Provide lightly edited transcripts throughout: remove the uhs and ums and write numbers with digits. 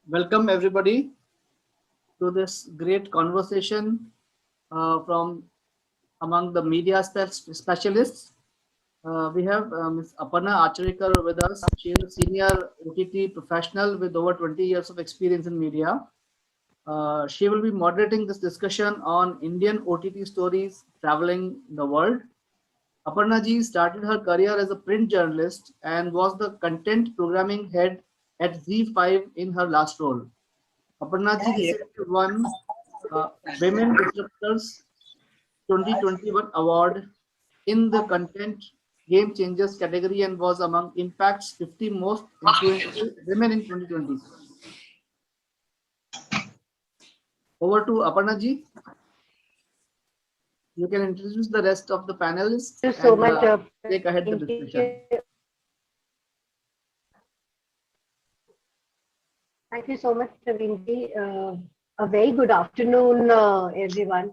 Welcome everybody to this great conversation from among the media specialists. We have Ms. Aparna Acharekar with us. She is a senior OTT professional with over 20 years of experience in media. She will be moderating this discussion on Indian OTT stories traveling the world. Aparna ji started her career as a print journalist and was the content programming head at Z5 in her last role. Aparna ji recently won Women Disruptors 2021 award in the content game changers category and was among Impact's 50 most influential women in 2020. Over to Aparna ji. You can introduce the rest of the panelists Thank you so and much, take ahead the discussion. Thank you so much, Praveenji. A very good afternoon, everyone.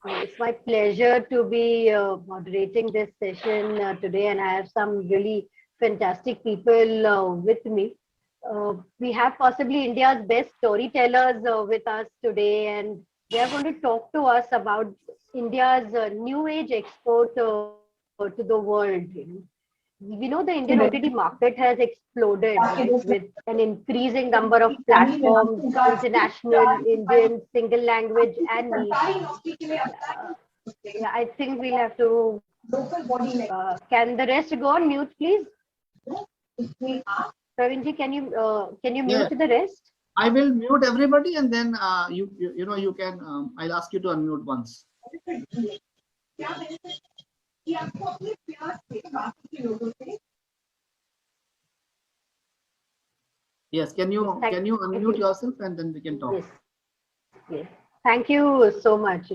It's my pleasure to be moderating this session today, and I have some really fantastic people with me. We have possibly India's best storytellers with us today, and they are going to talk to us about India's new age export to the world. We know the Indian OTT market has exploded, right, with an increasing number of platforms, international, Indian, single language, and niche. Yeah, I think we'll have to. Can the rest go on mute, please? Pravinji, can you mute the rest? I will mute everybody, and then you can. I'll ask you to unmute once. Yes, can you unmute yourself and then we can talk? Yes. Thank you so much.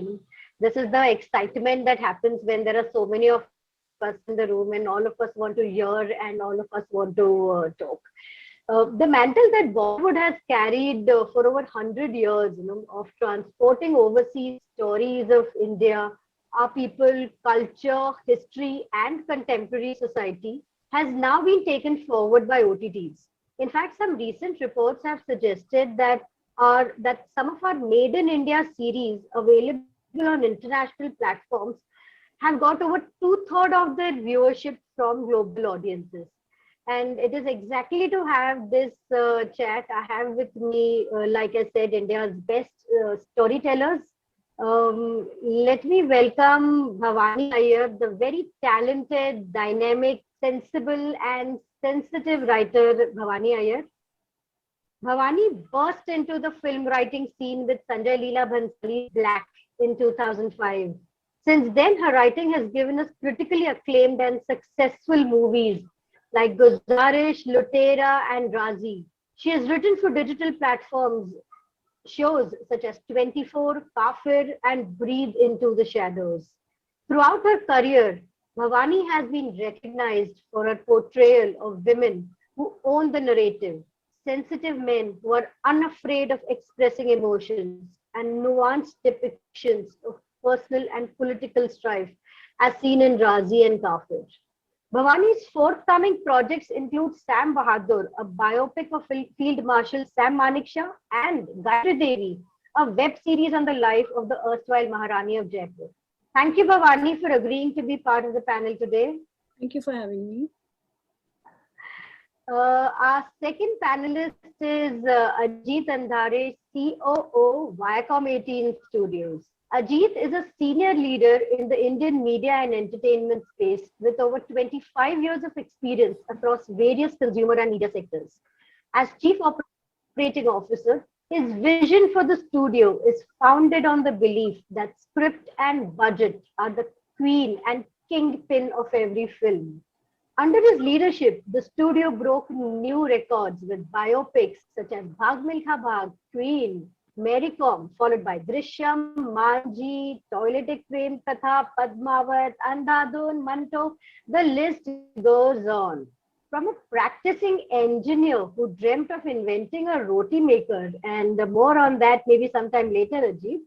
This is the excitement that happens when there are so many of us in the room and all of us want to hear and all of us want to talk. The mantle that Bollywood has carried for over 100 years, of transporting overseas stories of India, our people, culture, history, and contemporary society, has now been taken forward by OTTs. In fact, some recent reports have suggested that some of our Made in India series available on international platforms have got over two-thirds of their viewership from global audiences. And it is exactly to have this chat. I have with me, like I said, India's best storytellers. Let me welcome Bhavani Iyer, the very talented, dynamic, sensible, and sensitive writer, Bhavani Iyer. Bhavani burst into the film writing scene with Sanjay Leela Bhansali's Black in 2005. Since then, her writing has given us critically acclaimed and successful movies like Guzarish, Lutera, and Razi. She has written for digital platforms, shows such as 24, Kafir, and Breathe into the Shadows. Throughout her career, Bhavani has been recognized for her portrayal of women who own the narrative, sensitive men who are unafraid of expressing emotions, and nuanced depictions of personal and political strife, as seen in Razi and Kafir. Bhavani's forthcoming projects include Sam Bahadur, a biopic of Field Marshal Sam Manekshaw, and Gayatri Devi, a web series on the life of the erstwhile Maharani of Jaipur. Thank you, Bhavani, for agreeing to be part of the panel today. Thank you for having me. Our second panelist is Ajit Andhare, COO, Viacom 18 Studios. Ajit is a senior leader in the Indian media and entertainment space with over 25 years of experience across various consumer and media sectors. As Chief Operating Officer, his vision for the studio is founded on the belief that script and budget are the queen and kingpin of every film. Under his leadership, the studio broke new records with biopics such as Bhag Milkha Bhag, Queen, Mary Kom, followed by Drishyam, Manji, Toilet Ek Prem Katha, Padmavat, Andhadhun, Manto. The list goes on. From a practicing engineer who dreamt of inventing a roti maker, and more on that maybe sometime later, Ajit,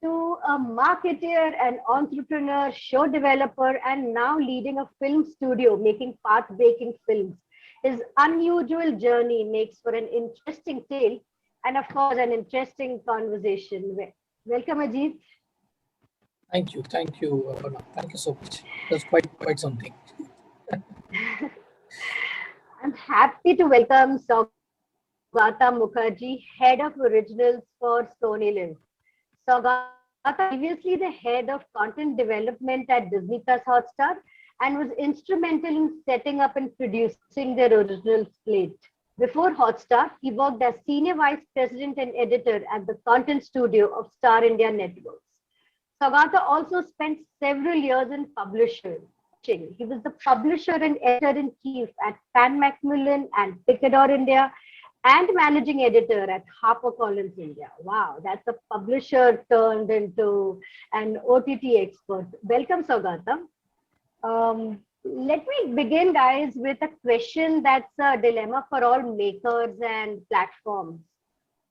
to a marketer, an entrepreneur, show developer, and now leading a film studio making path-breaking films. His unusual journey makes for an interesting tale and, of course, an interesting conversation. Welcome, Ajit. Thank you, Aparna. Thank you so much. That's quite something. I'm happy to welcome Saugata Mukherjee, Head of Originals for SonyLIV. Saugata previously the Head of Content Development at Disney Plus Hotstar and was instrumental in setting up and producing their original slate. Before Hotstar, he worked as Senior Vice President and Editor at the Content Studio of Star India Networks. Saugata also spent several years in publishing. He was the publisher and editor-in-chief at Pan Macmillan and Picador India and managing editor at HarperCollins India. Wow, that's a publisher turned into an OTT expert. Welcome, Saugata. Let me begin, guys, with a question that's a dilemma for all makers and platforms.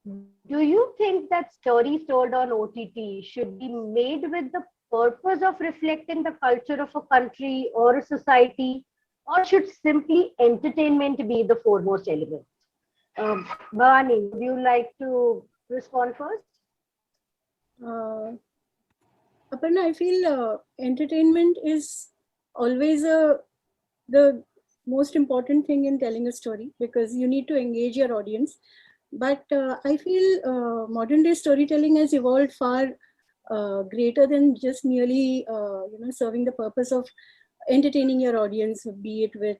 Do you think that stories told on OTT should be made with the purpose of reflecting the culture of a country or a society, or should simply entertainment be the foremost element? Bhavani, would you like to respond first? Aparna, I feel entertainment is always the most important thing in telling a story, because you need to engage your audience. But I feel modern day storytelling has evolved far greater than just merely serving the purpose of entertaining your audience, be it with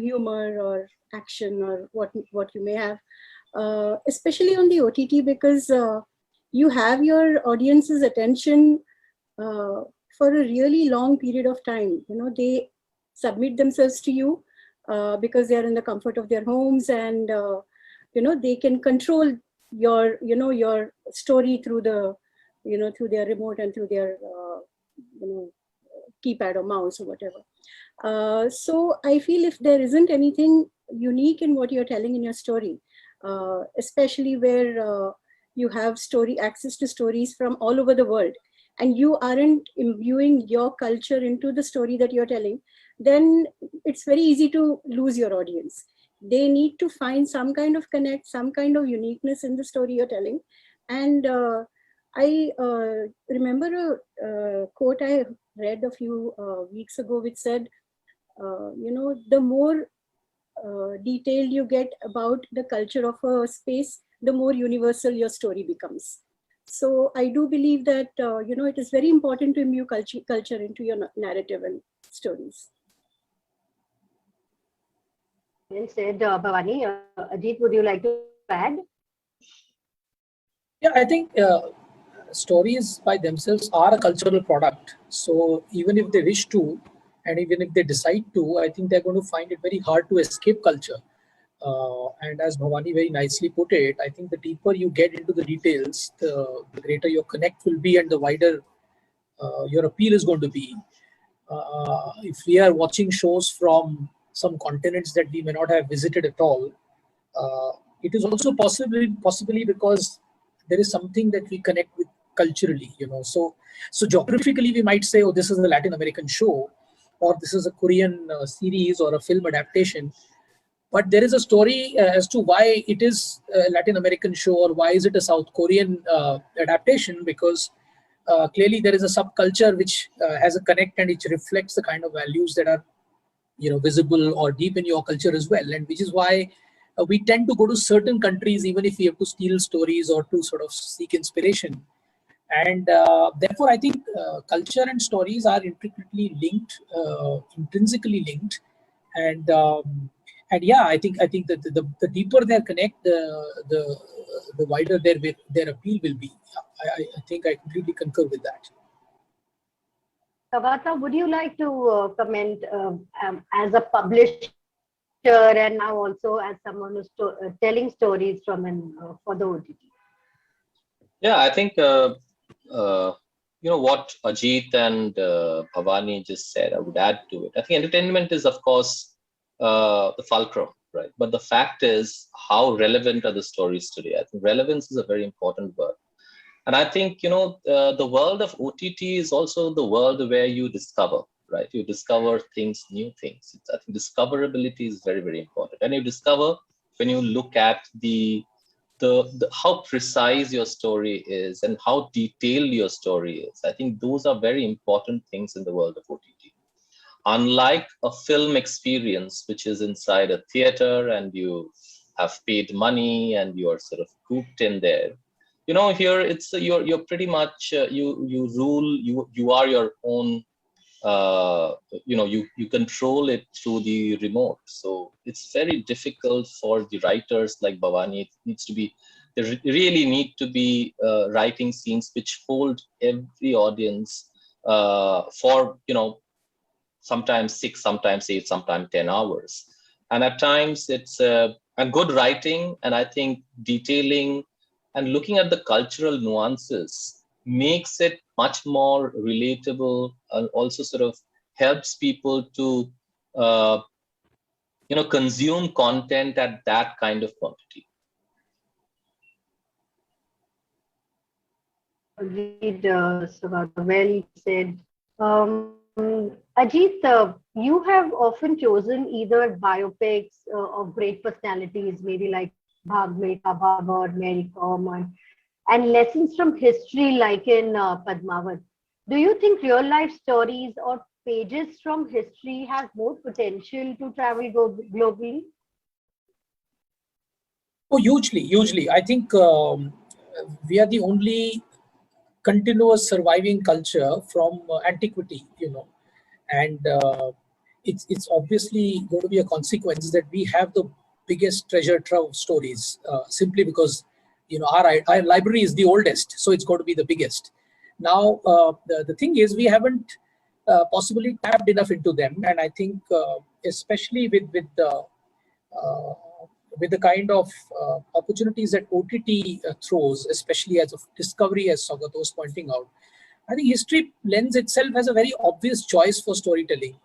humor or action or what you may have, especially on the OTT, because you have your audience's attention for a really long period of time. They submit themselves to you because they are in the comfort of their homes, and they can control your story through through their remote and through their keypad or mouse or whatever. So I feel if there isn't anything unique in what you're telling in your story, especially where you have access to stories from all over the world, and you aren't imbuing your culture into the story that you're telling, then it's very easy to lose your audience. They need to find some kind of connect, some kind of uniqueness in the story you're telling. And I remember a quote I read a few weeks ago, which said, the more detailed you get about the culture of a space, the more universal your story becomes. So I do believe that, it is very important to imbue culture into your narrative and stories. Well said, Bhavani. Ajit, would you like to add? Yeah, I think stories by themselves are a cultural product. So even if they wish to, and even if they decide to, I think they're going to find it very hard to escape culture. And as Bhavani very nicely put it, I think the deeper you get into the details, the greater your connect will be, and the wider your appeal is going to be. If we are watching shows from some continents that we may not have visited at all, it is also possibly because there is something that we connect with culturally. So geographically we might say, oh, this is a Latin American show, or this is a Korean series or a film adaptation. But there is a story as to why it is a Latin American show, or why is it a South Korean adaptation, because clearly there is a subculture which has a connect, and which reflects the kind of values that are visible or deep in your culture as well. And which is why we tend to go to certain countries even if we have to steal stories or to sort of seek inspiration. And therefore I think culture and stories are intricately linked, intrinsically linked. And yeah, I think that the deeper their connect, the wider their appeal will be. I think I completely concur with that. Saugata, would you like to comment as a publisher and now also as someone who's telling stories from for the OTT? Yeah, I think what Ajit and Bhavani just said, I would add to it. I think entertainment is, of course, the fulcrum, right? But the fact is, how relevant are the stories today? I think relevance is a very important word. And I think, the world of OTT is also the world where you discover. right? You discover things, new things. I think discoverability is very, very important. And you discover when you look at the how precise your story is and how detailed your story is. I think those are very important things in the world of OTT. Unlike a film experience, which is inside a theater and you have paid money and you are sort of cooped in there, you know, here it's you're pretty much you rule, you are your own. You know, you control it through the remote. So it's very difficult for the writers like Bhavani. It needs to be, they really need to be writing scenes which hold every audience for, you know, sometimes 6, sometimes 8, sometimes 10 hours. And at times it's a good writing, and I think detailing and looking at the cultural nuances makes it much more relatable, and also sort of helps people to you know, consume content at that kind of quantity. Agreed, Saugata, well said. Ajit, you have often chosen either biopics of great personalities, maybe like Bhag Milkha Bhag or Mary Kom, and lessons from history like in Padmavat. Do you think real life stories or pages from history have more potential to travel globally? Oh, hugely. I think we are the only continuous surviving culture from antiquity, you know, and it's obviously going to be a consequence that we have the biggest treasure trove of stories, simply because, you know, our library is the oldest, so it's got to be the biggest. Now, the thing is, we haven't possibly tapped enough into them, and I think especially uh, with the kind of opportunities that OTT throws, especially as of discovery, as Saugata was pointing out, I think history lends itself as a very obvious choice for storytelling.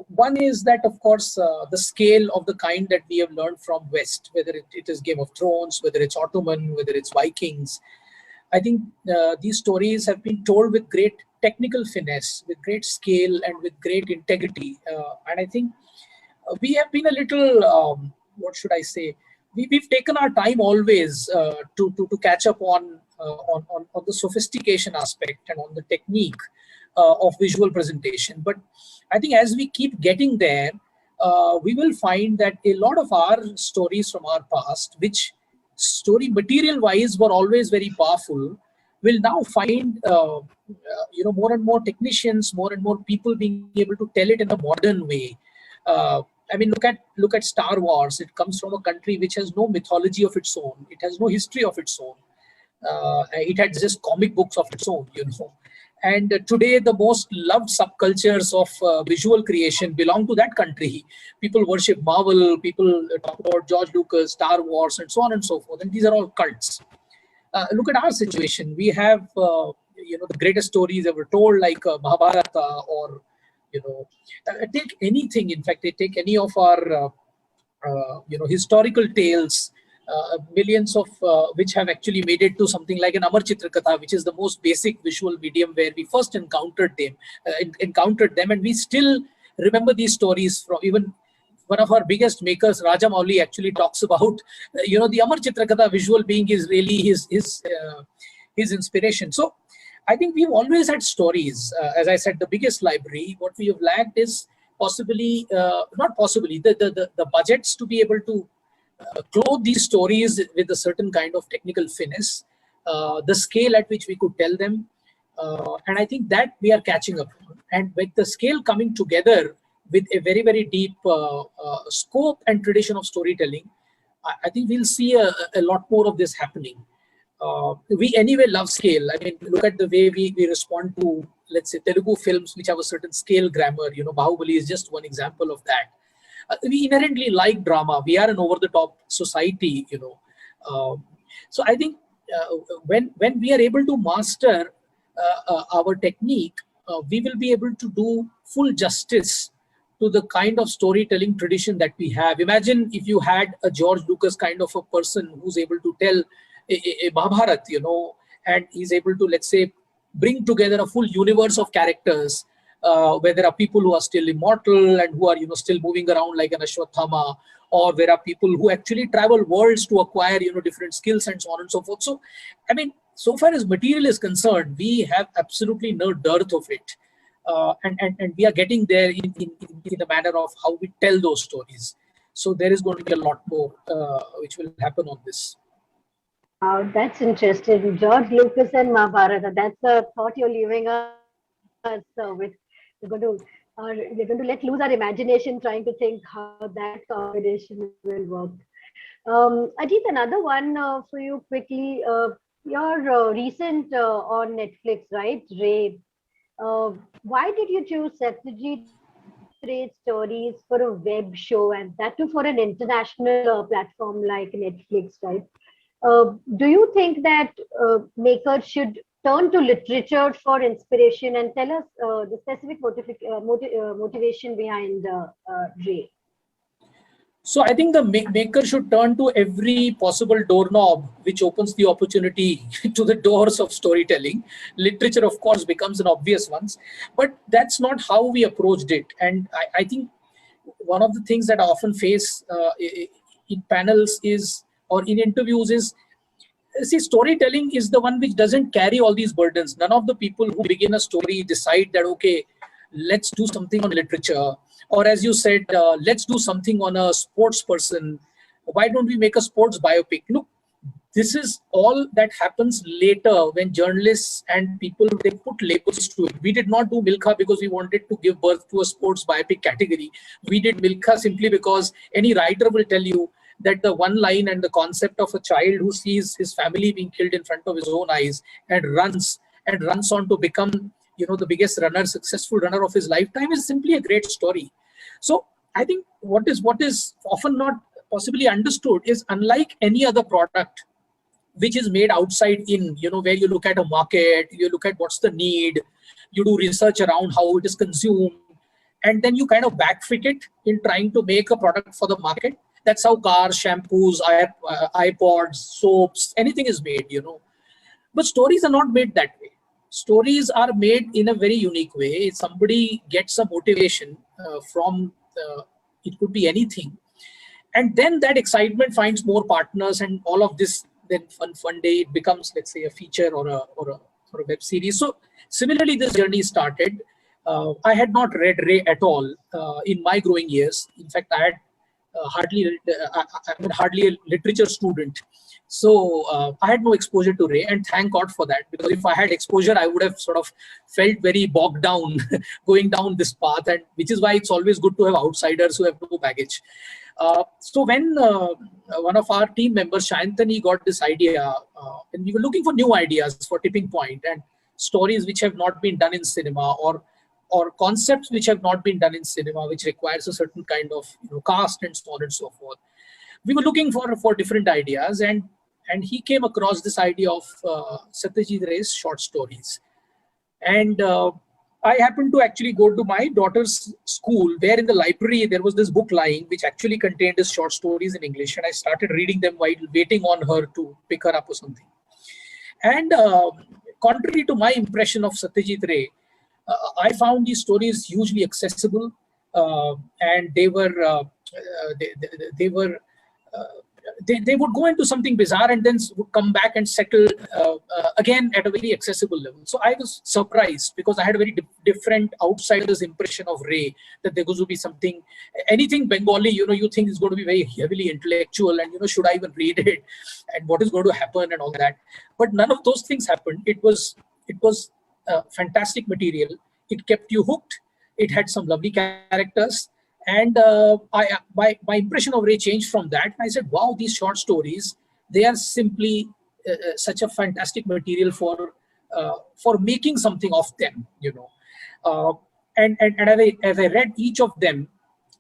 One is that, of course, the scale of the kind that we have learned from West, whether it is Game of Thrones, whether it's Ottoman, whether it's Vikings. I think these stories have been told with great technical finesse, with great scale, and with great integrity. And I think we have been a little, what should I say? We've taken our time always to catch up on the sophistication aspect and on the technique of visual presentation. But I think as we keep getting there, we will find that a lot of our stories from our past, which story material wise were always very powerful, will now find you know, more and more technicians, more and more people being able to tell it in a modern way. I mean, look at Star Wars. It comes from a country which has no mythology of its own. It has no history of its own. It had just comic books of its own, you know. And today, the most loved subcultures of visual creation belong to that country. People worship Marvel. People talk about George Lucas, Star Wars, and so on and so forth. And these are all cults. Look at our situation. We have you know, the greatest stories ever told, like Mahabharata, or you know, take anything. In fact, they take any of our you know, historical tales, millions of which have actually made it to something like an Amar Chitra Katha, which is the most basic visual medium where we first encountered them, and we still remember these stories from even one of our biggest makers, Raja Mauli, actually talks about you know, the Amar Chitra Katha visual being is really his inspiration. So I think we've always had stories. As I said, the biggest library. What we have lacked is possibly, not possibly, the budgets to be able to clothe these stories with a certain kind of technical finesse, the scale at which we could tell them. And I think that we are catching up on. And with the scale coming together with a very, very deep scope and tradition of storytelling, I think we'll see a lot more of this happening. We anyway love scale. I mean, look at the way we respond to, let's say, Telugu films which have a certain scale grammar. You know, Bahubali is just one example of that. We inherently like drama. We are an over-the-top society, you know. So I think when we are able to master our technique, we will be able to do full justice to the kind of storytelling tradition that we have. Imagine if you had a George Lucas kind of a person who's able to tell a Mahabharata, you know, and he's able to, let's say, bring together a full universe of characters where there are people who are still immortal and who are, you know, still moving around like an Ashwatthama, or there are people who actually travel worlds to acquire, you know, different skills and so on and so forth. So, I mean, so far as material is concerned, we have absolutely no dearth of it. And we are getting there in the manner of how we tell those stories. So there is going to be a lot more which will happen on this. That's interesting. George Lucas and Mahabharata. That's a thought you're leaving us with. We're going to let loose our imagination trying to think how that combination will work. Ajit, another one for you quickly. Your recent on Netflix, right? Ray. Why did you choose Satyajit Ray's stories for a web show, and that too for an international platform like Netflix, right? Do you think that makers should turn to literature for inspiration, and tell us the specific motivation behind Ray? So I think the maker should turn to every possible doorknob which opens the opportunity to the doors of storytelling. Literature, of course, becomes an obvious one, but that's not how we approached it. And I think one of the things that I often face in panels is, or in interviews is, see, storytelling is the one which doesn't carry all these burdens. None of the people who begin a story decide that, okay, let's do something on literature, or as you said, let's do something on a sports person. Why don't we make a sports biopic? Look, this is all that happens later when journalists and people, they put labels to it. We did not do Milkha because we wanted to give birth to a sports biopic category. We did Milkha simply because any writer will tell you that the one line and the concept of a child who sees his family being killed in front of his own eyes and runs on to become, you know, the biggest runner, successful runner of his lifetime is simply a great story. So I think what is often not possibly understood is, unlike any other product which is made outside in, you know, where you look at a market, you look at what's the need, you do research around how it is consumed, and then you kind of backfit it in trying to make a product for the market. That's how cars, shampoos, iPods, soaps, anything is made, you know. But stories are not made that way. Stories are made in a very unique way. Somebody gets a motivation from, it could be anything. And then that excitement finds more partners and all of this, then one day it becomes, let's say, a feature or a web series. So similarly, this journey started. I had not read Ray at all in my growing years. In fact, I had I'm hardly a literature student. So I had no exposure to Ray, and thank God for that, because if I had exposure, I would have sort of felt very bogged down going down this path, and which is why it's always good to have outsiders who have no baggage. So when one of our team members, Shantani, got this idea, and we were looking for new ideas for Tipping Point and stories which have not been done in cinema, or concepts which have not been done in cinema, which requires a certain kind of, you know, cast and so on and so forth. We were looking for different ideas, and he came across this idea of Satyajit Ray's short stories. And I happened to actually go to my daughter's school, where in the library there was this book lying which actually contained his short stories in English, and I started reading them while waiting on her to pick her up or something. And contrary to my impression of Satyajit Ray, I found these stories hugely accessible, and they would go into something bizarre and then would come back and settle again at a very accessible level. So I was surprised, because I had a very different outsider's impression of Ray, that there was to be something, anything Bengali, you know, you think is going to be very heavily intellectual, and, you know, should I even read it, and what is going to happen and all that. But none of those things happened. It was fantastic material. It kept you hooked. It had some lovely characters. And my impression of Ray changed from that. I said, wow, these short stories, they are simply such a fantastic material for making something of them, you know. And as I read each of them,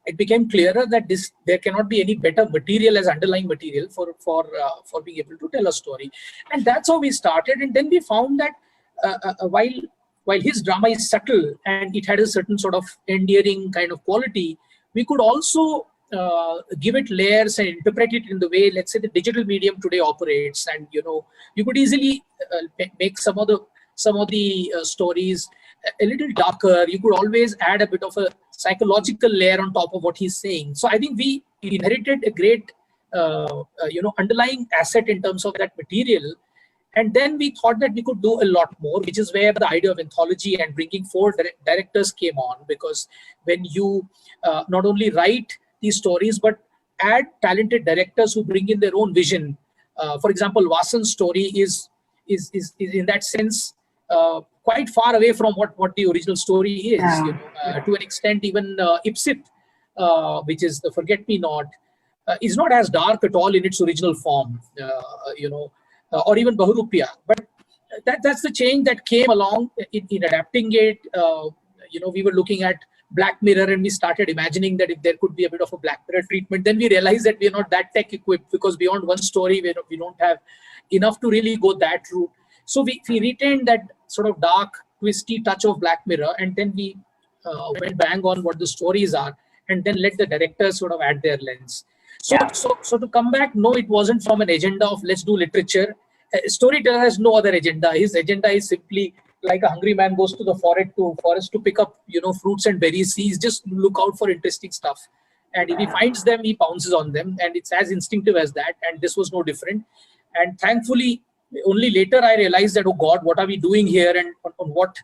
it became clearer that there cannot be any better material as underlying material for being able to tell a story. And that's how we started. And then we found that while his drama is subtle and it had a certain sort of endearing kind of quality, we could also give it layers and interpret it in the way, let's say, the digital medium today operates. And, you know, you could easily make some of the stories a little darker. You could always add a bit of a psychological layer on top of what he's saying. So I think we inherited a great, underlying asset in terms of that material. And then we thought that we could do a lot more, which is where the idea of anthology and bringing four directors came on. Because when you not only write these stories, but add talented directors who bring in their own vision. For example, Vasan's story is in that sense quite far away from what the original story is. To an extent, even Ipsit, which is the Forget Me Not, is not as dark at all in its original form. Or even Bahurupia. But that's the change that came along in adapting it. We were looking at Black Mirror and we started imagining that if there could be a bit of a Black Mirror treatment, then we realized that we are not that tech equipped, because beyond one story, we don't have enough to really go that route. So we retained that sort of dark, twisty touch of Black Mirror, and then we went bang on what the stories are, and then let the directors sort of add their lens. So to come back, no, it wasn't from an agenda of let's do literature. A storyteller has no other agenda. His agenda is simply like a hungry man goes to the forest to pick up, fruits and berries. He's just look out for interesting stuff. And if he finds them, he pounces on them. And it's as instinctive as that. And this was no different. And thankfully, only later I realized that, oh God, what are we doing here? And on what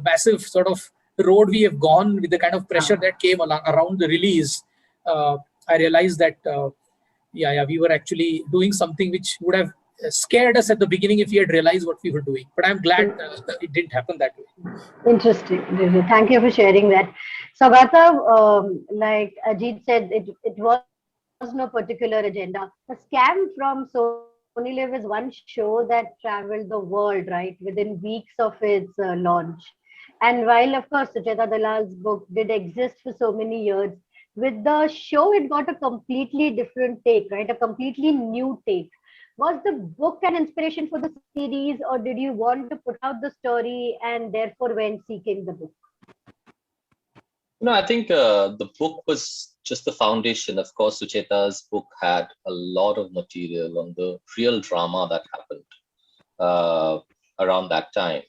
massive sort of road we have gone with the kind of pressure that came around the release. I realized that, we were actually doing something which would have scared us at the beginning if we had realized what we were doing. But I'm glad it didn't happen that way. Interesting. Thank you for sharing that. Saugata, like Ajit said, it was no particular agenda. The Scam from SonyLIV is one show that traveled the world, right, within weeks of its launch. And while, of course, Sucheta Dalal's book did exist for so many years, with the show, it got a completely different take, right? A completely new take. Was the book an inspiration for the series, or did you want to put out the story and therefore went seeking the book? No, I think the book was just the foundation. Of course, Sucheta's book had a lot of material on the real drama that happened around that time.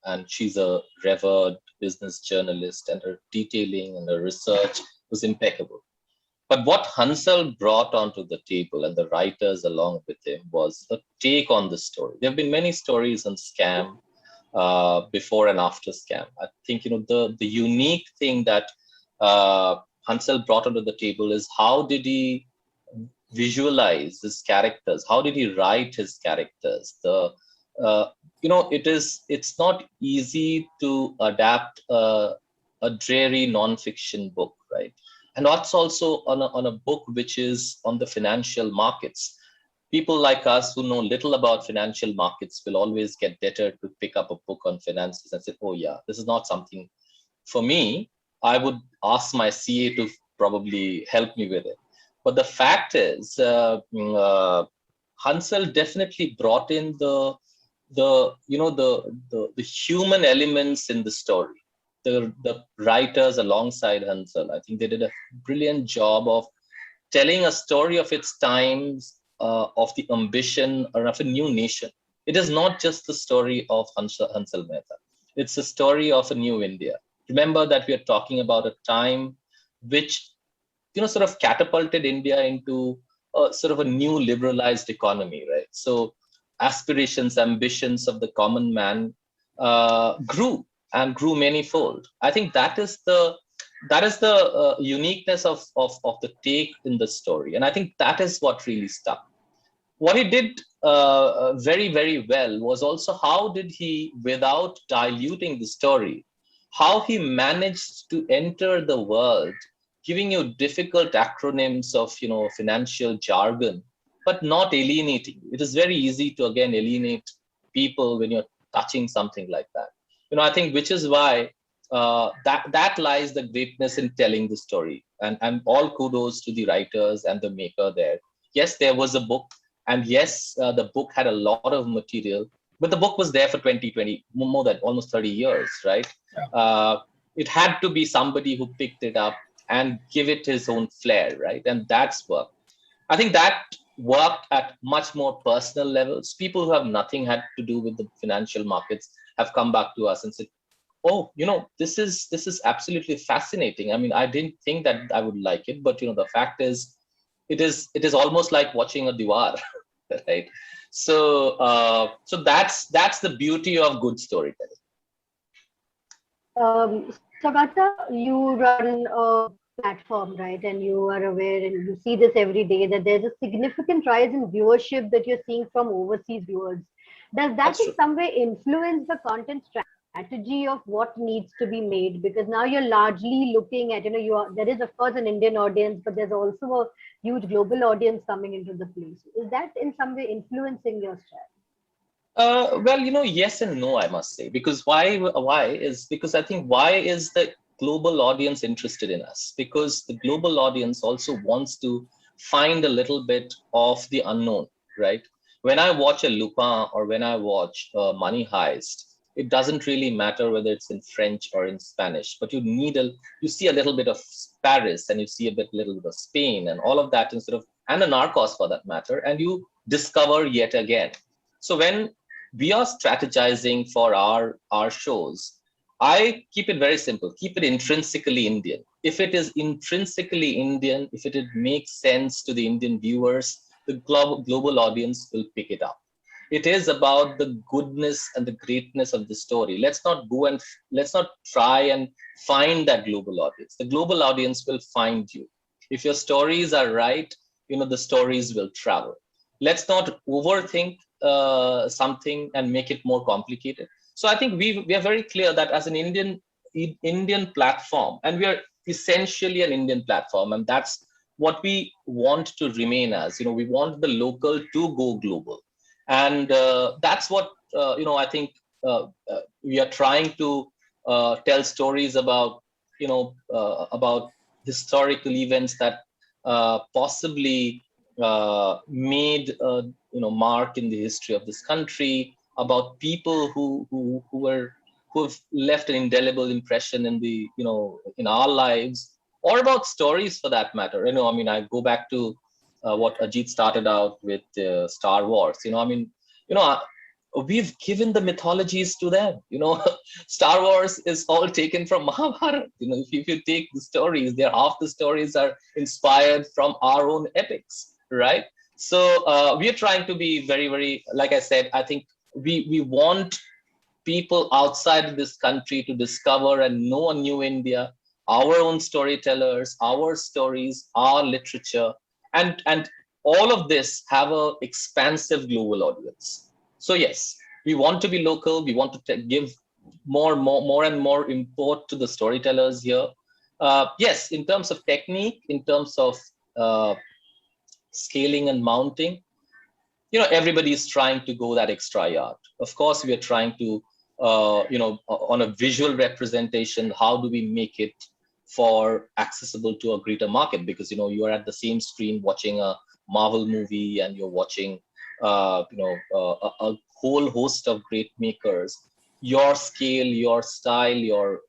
And she's a revered business journalist, and her detailing and her research was impeccable. But what Hansal brought onto the table, and the writers along with him, was a take on the story. There have been many stories on Scam before and after Scam. I think the unique thing that Hansal brought onto the table is how did he visualize his characters? How did he write his characters? It's not easy to adapt a dreary non-fiction book, right? And that's also on a book which is on the financial markets. People like us who know little about financial markets will always get deterred to pick up a book on finances and say, oh yeah, this is not something for me. I would ask my CA to probably help me with it. But the fact is, Hansal definitely brought in the human elements in the story. The writers alongside Hansal, I think they did a brilliant job of telling a story of its times, of the ambition of a new nation. It is not just the story of Hansal Mehta. It's a story of a new India. Remember that we are talking about a time which, sort of catapulted India into sort of a new liberalized economy, right? So aspirations, ambitions of the common man grew manifold. I think that is the uniqueness of the take in the story, and I think that is what really stuck. What he did very, very well was also how did he, without diluting the story, how he managed to enter the world, giving you difficult acronyms of financial jargon, but not alienating. It is very easy to again alienate people when you're touching something like that. I think which is why that lies the greatness in telling the story. And all kudos to the writers and the maker there. Yes, there was a book, and yes, the book had a lot of material, but the book was there for 20, more than almost 30 years, right? Yeah. It had to be somebody who picked it up and give it his own flair, right? And that's work. I think that worked at much more personal levels. People who have nothing had to do with the financial markets have come back to us and said, oh, this is absolutely fascinating. I mean, I didn't think that I would like it, but the fact is, it is almost like watching a diwar, right? So that's the beauty of good storytelling. Saugata, you run a platform, right? And you are aware and you see this every day that there's a significant rise in viewership that you're seeing from overseas viewers. Does that That's in true. some way influence the content strategy of what needs to be made? Because now you're largely looking at, there is of course an Indian audience, but there's also a huge global audience coming into the place. Is that in some way influencing your strategy? Well, yes and no, I must say. Because why is because I think why is the global audience interested in us? Because the global audience also wants to find a little bit of the unknown, right? When I watch a Lupin or when I watch Money Heist, it doesn't really matter whether it's in French or in Spanish, but you see a little bit of Paris and you see a little bit of Spain and all of that and a Narcos for that matter, and you discover yet again. So when we are strategizing for our shows, I keep it very simple. Keep it intrinsically Indian. If it is intrinsically Indian, if it makes sense to the Indian viewers, the global audience will pick it up. It is about the goodness and the greatness of the story. Let's not try and find that global audience. The global audience will find you. If your stories are right, the stories will travel. Let's not overthink something and make it more complicated. So I think we are very clear that as an Indian platform, and we are essentially an Indian platform, and that's what we want to remain as. We want the local to go global, and that's what I think we are trying to tell stories about. About historical events that possibly made mark in the history of this country, about people who have left an indelible impression in our lives, or about stories for that matter. I mean, I go back to what Ajit started out with Star Wars. We've given the mythologies to them. Star Wars is all taken from Mahabharata. If you take the stories, half the stories are inspired from our own epics, right? So we are trying to be very, very, like I said, I think we want people outside this country to discover and know a new India, our own storytellers, our stories, our literature, and all of this have a expansive global audience. So yes, we want to be local. We want to give more and more import to the storytellers here. Yes, in terms of technique, in terms of scaling and mounting, everybody is trying to go that extra yard. Of course, we are trying to, on a visual representation, how do we make it for accessible to a greater market? Because, you are at the same screen watching a Marvel movie and you're watching, a whole host of great makers. Your scale, your style,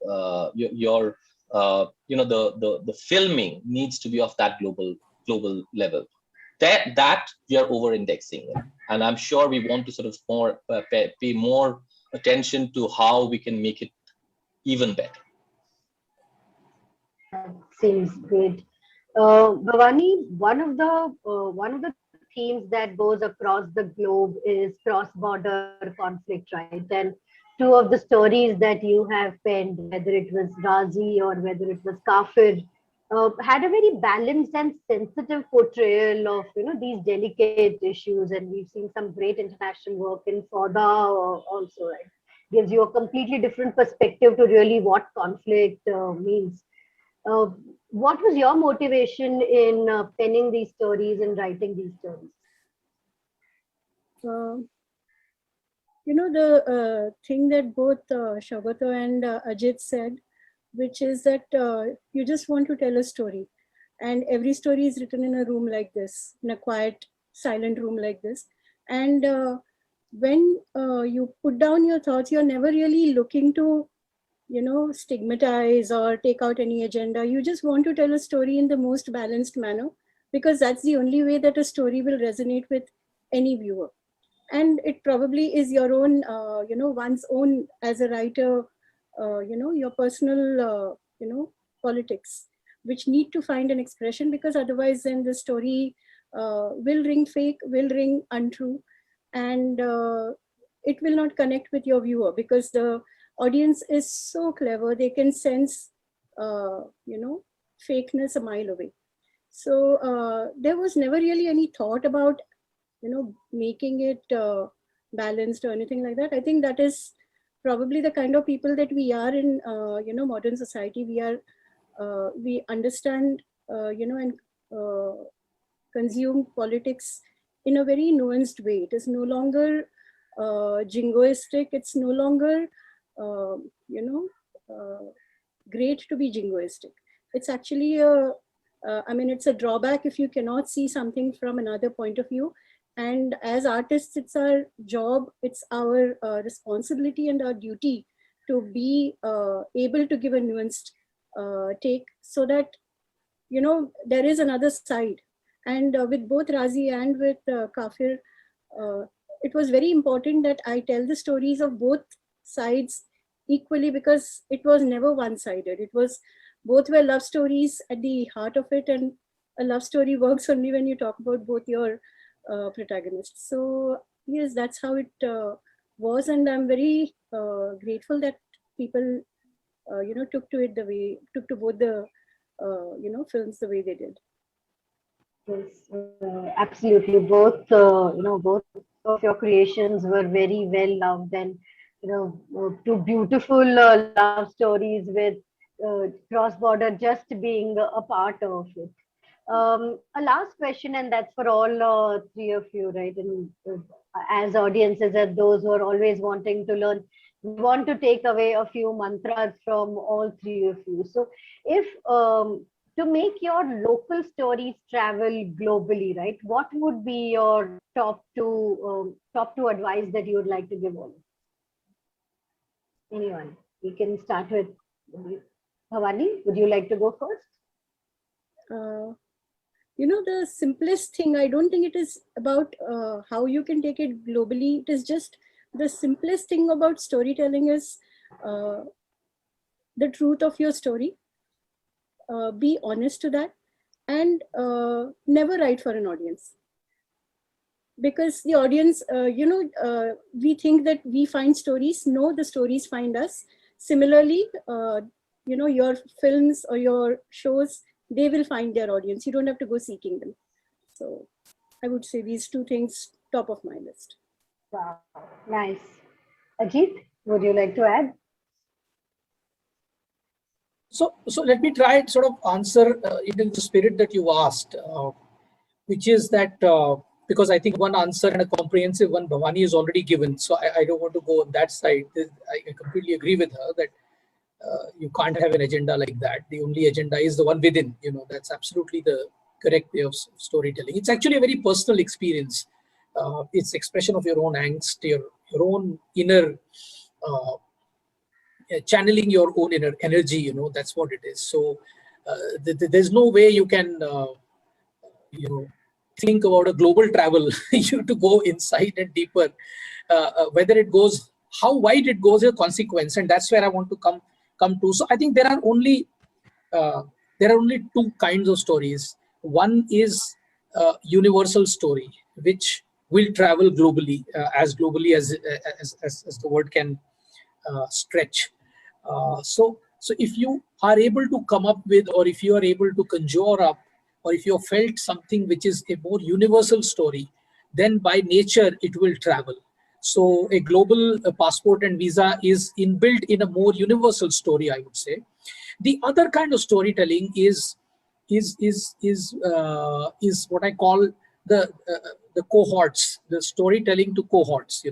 the filming needs to be of that global level. That we are over-indexing in. And I'm sure we want to pay more attention to how we can make it even better. Seems great. Bhavani, one of the themes that goes across the globe is cross-border conflict, right? And two of the stories that you have penned, whether it was Razi or whether it was Kafir, had a very balanced and sensitive portrayal of these delicate issues, and we've seen some great international work in Sauda also, right? Gives you a completely different perspective to really what conflict means. What was your motivation in penning these stories and writing these stories? The thing that both Saugata and Ajit said, which is that you just want to tell a story. And every story is written in a room like this, in a quiet, silent room like this. And when you put down your thoughts, you're never really looking to stigmatize or take out any agenda. You just want to tell a story in the most balanced manner, because that's the only way that a story will resonate with any viewer. And it probably is your own, one's own, as a writer, your personal, politics, which need to find an expression, because otherwise then the story will ring fake, will ring untrue, and it will not connect with your viewer, because the audience is so clever, they can sense, fakeness a mile away. So there was never really any thought about, making it balanced or anything like that. I think that is probably the kind of people that we are in, modern society. We understand, and consume politics in a very nuanced way. It is no longer jingoistic. It's no longer, great to be jingoistic. It's actually it's a drawback if you cannot see something from another point of view. And as artists, it's our job, it's our responsibility and our duty to be able to give a nuanced take, so that, there is another side. And with both Razi and with Kafir, it was very important that I tell the stories of both sides equally, because it was never one-sided. It was, both were love stories at the heart of it, and a love story works only when you talk about both your protagonists. So yes, that's how it was, and I'm very grateful that people took to both the films the way they did. Yes, absolutely. Both, both of your creations were very well loved, and two beautiful love stories with cross border just being a part of it. A last question, and that's for all three of you, right? And as audiences, as those who are always wanting to learn, we want to take away a few mantras from all three of you. So, if to make your local stories travel globally, right? What would be your top two advice that you would like to give all? Anyone? We can start with Bhavani. Would you like to go first? The simplest thing, I don't think it is about how you can take it globally. It is just the simplest thing about storytelling is the truth of your story. Be honest to that, and never write for an audience. Because the audience, we think that we find stories. No, the stories find us. Similarly, your films or your shows, they will find their audience. You don't have to go seeking them. So I would say these two things, top of my list. Wow, nice. Ajit, would you like to add? So let me try and sort of answer it in the spirit that you asked, which is that because I think one answer and a comprehensive one Bhavani is already given. So I don't want to go on that side. I completely agree with her that you can't have an agenda like that. The only agenda is the one within. That's absolutely the correct way of storytelling. It's actually a very personal experience. It's expression of your own angst, your own inner channeling your own inner energy. That's what it is. So there's no way you can think about a global travel. You have to go inside and deeper. Whether it goes, how wide it goes, is a consequence, and that's where I want to come to. So I think there are only two kinds of stories. One is universal story, which will travel globally, as globally as the word can stretch. So if you are able to come up with, or if you are able to conjure up, or if you have felt something which is a more universal story, then by nature it will travel. So a global passport and visa is inbuilt in a more universal story, I would say. The other kind of storytelling is what I call the cohorts, the storytelling to cohorts,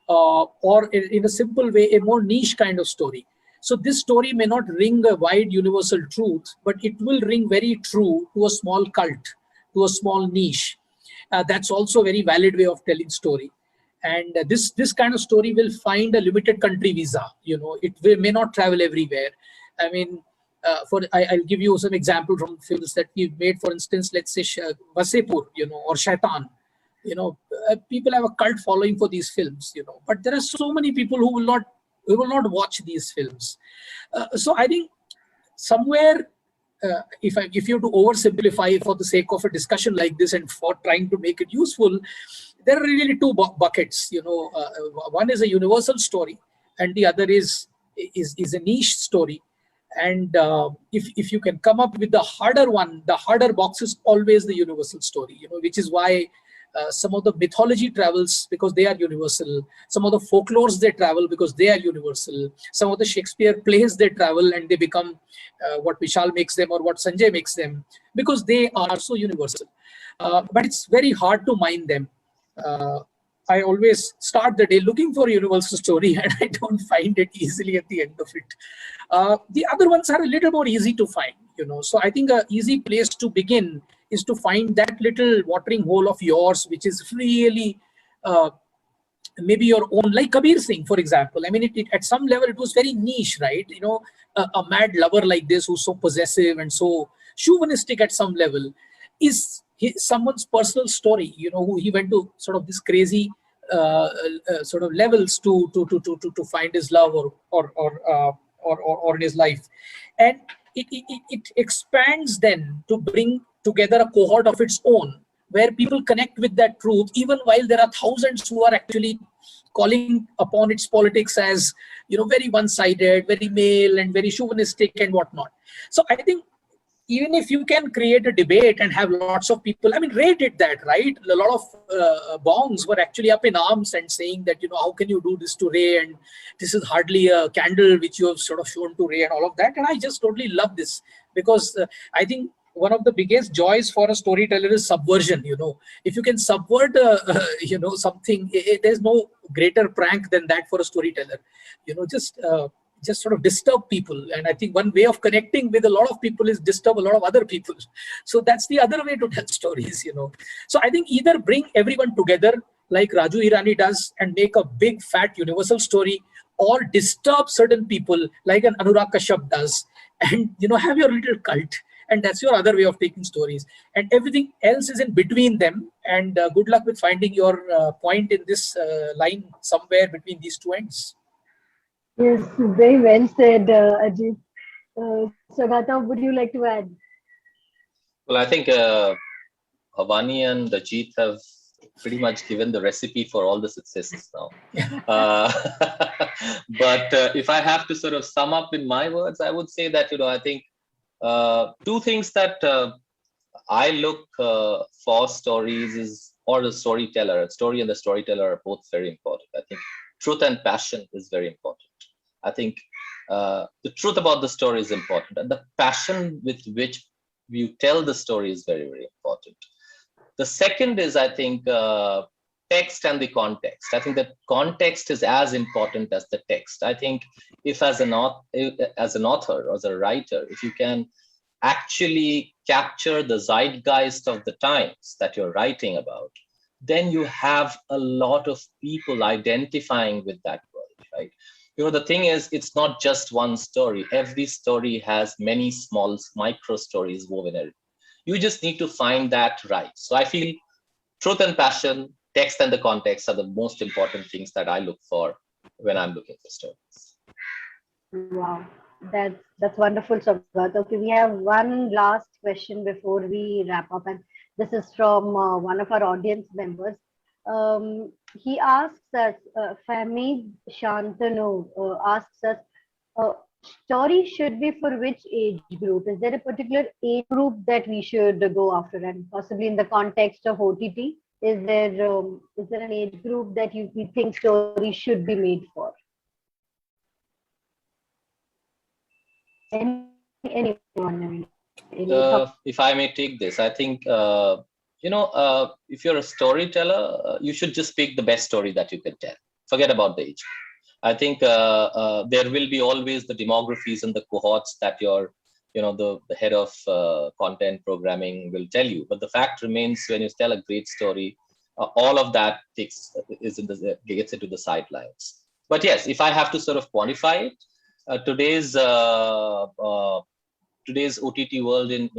or in a simple way, a more niche kind of story. So this story may not ring a wide universal truth, but it will ring very true to a small cult, to a small niche. That's also a very valid way of telling story. And this kind of story will find a limited country visa. It may not travel everywhere. I mean, I'll give you some example from films that we've made. For instance, let's say Vasepur, or Shaitan. People have a cult following for these films. But there are so many people who will not We will not watch these films. So I think somewhere, if you have to oversimplify for the sake of a discussion like this and for trying to make it useful, there are really two buckets. One is a universal story, and the other is a niche story. And if you can come up with the harder one, the harder box is always the universal story. Which is why some of the mythology travels because they are universal. Some of the folklores they travel because they are universal. Some of the Shakespeare plays they travel and they become what Vishal makes them or what Sanjay makes them because they are so universal. But it's very hard to mine them. I always start the day looking for a universal story and I don't find it easily at the end of it. The other ones are a little more easy to find, So I think an easy place to begin is to find that little watering hole of yours, which is really maybe your own, like Kabir Singh, for example. I mean, at some level, it was very niche, right? A mad lover like this who's so possessive and so chauvinistic at some level is someone's personal story, who he went to sort of this crazy sort of levels to find his love or in his life. And it expands then to bring together a cohort of its own, where people connect with that truth, even while there are thousands who are actually calling upon its politics as, very one-sided, very male and very chauvinistic and whatnot. So I think even if you can create a debate and have lots of people, I mean, Ray did that, right? A lot of bongs were actually up in arms and saying that, how can you do this to Ray? And this is hardly a candle which you have sort of shown to Ray and all of that. And I just totally love this because I think one of the biggest joys for a storyteller is subversion. If you can subvert, something, there's no greater prank than that for a storyteller. Just sort of disturb people. And I think one way of connecting with a lot of people is disturb a lot of other people. So that's the other way to tell stories, So I think either bring everyone together like Raju Hirani does and make a big fat universal story, or disturb certain people like an Anurag Kashyap does and, have your little cult. And that's your other way of taking stories. And everything else is in between them. And good luck with finding your point in this line somewhere between these two ends. Yes, very well said, Ajit. Saugata, would you like to add? Well, I think Bhavani and Ajit have pretty much given the recipe for all the successes now. But if I have to sort of sum up in my words, I would say that, I think two things that I look for stories is, or the storyteller, a story and the storyteller are both very important. I think truth and passion is very important. I think the truth about the story is important, and the passion with which you tell the story is very, very important. The second is, I think, text and the context. I think that context is as important as the text. I think if as an author or as a writer, if you can actually capture the zeitgeist of the times that you're writing about, then you have a lot of people identifying with that world, right? The thing is, it's not just one story. Every story has many small micro stories woven in it. You just need to find that right. So I feel truth and passion, text and the context are the most important things that I look for when I'm looking for stories. Wow, that's wonderful, Saugata. Okay, we have one last question before we wrap up, and this is from one of our audience members. He asks us, Fahmi Shantanu asks us, story should be for which age group? Is there a particular age group that we should go after, and possibly in the context of OTT? Is there an age group that you think stories should be made for? Anyone? If I may take this, I think if you're a storyteller, you should just pick the best story that you can tell. Forget about the age. I think there will be always the demographies and the cohorts that your, the head of content programming will tell you. But the fact remains, when you tell a great story, all of that gets into the sidelines. But yes, if I have to sort of quantify it, today's OTT world in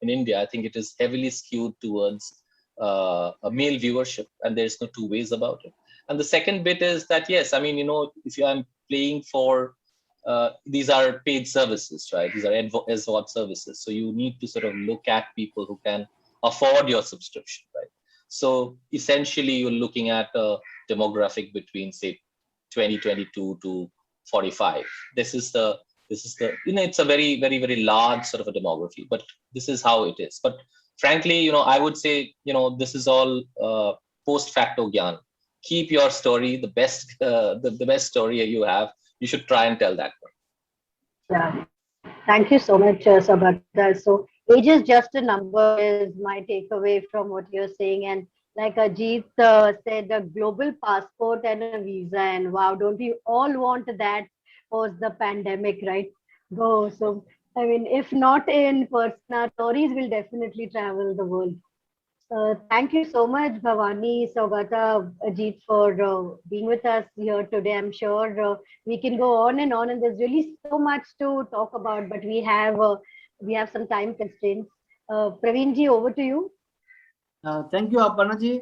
India, I think it is heavily skewed towards a male viewership, and there's no two ways about it. And the second bit is that, yes, if I'm playing for, these are paid services, right? These are SVOD services. So you need to sort of look at people who can afford your subscription, right? So essentially, you're looking at a demographic between, say, 2022 to 45. This is the it's a very, very, very large sort of a demography, but this is how it is. But frankly, I would say, this is all post facto gyan. Keep your story, the best the best story you have. You should try and tell that one. Yeah. Thank you so much, Saugata. So age is just a number is my takeaway from what you're saying. And like Ajit said, a global passport and a visa. And wow, don't we all want that post the pandemic, right? Go. So, I mean, if not in person, our stories will definitely travel the world. Thank you so much, Bhavani, Saugata, Ajit, for being with us here today. I'm sure we can go on, and there's really so much to talk about, but we have some time constraints. Praveenji, over to you. Thank you, Aparna ji.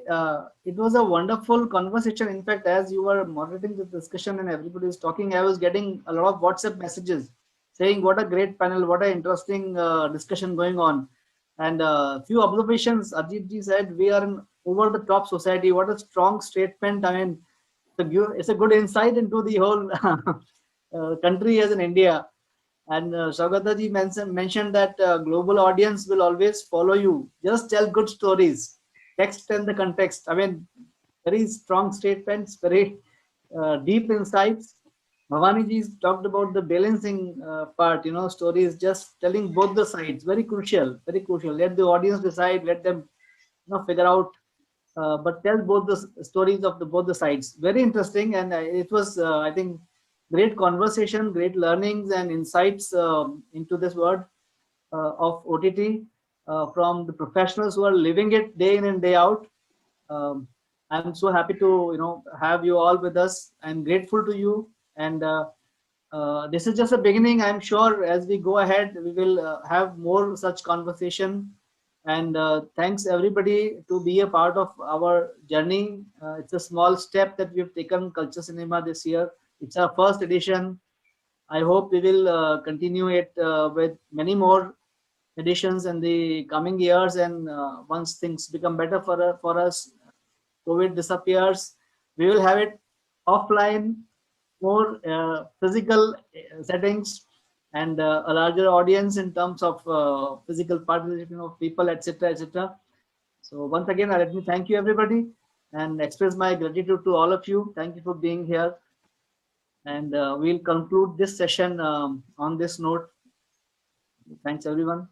It was a wonderful conversation. In fact, as you were moderating the discussion and everybody is talking, I was getting a lot of WhatsApp messages saying what a great panel, what an interesting discussion going on. And few observations. Ajit ji said we are an over the top society. What a strong statement. I mean, it's a good insight into the whole country as in India. And Saugata ji mentioned that global audience will always follow you. Just tell good stories, text and the context. I mean, very strong statements, very deep insights. Bhavani ji talked about the balancing part, stories, just telling both the sides. Very crucial, very crucial. Let the audience decide, let them figure out, but tell both the stories of both the sides. Very interesting. And it was, I think, great conversation, great learnings and insights into this world of OTT from the professionals who are living it day in and day out. I'm so happy to have you all with us. I'm grateful to you, and this is just a beginning. I'm sure as we go ahead, we will have more such conversation. And thanks everybody to be a part of our journey. It's a small step that we've taken Culture Cinema this year. It's our first edition. I hope we will continue it with many more editions in the coming years. And once things become better for us, COVID disappears, we will have it offline, more physical settings, and a larger audience in terms of physical participation of people, etc., etc. So once again, let me thank you everybody and express my gratitude to all of you. Thank you for being here. And we'll conclude this session on this note. Thanks everyone.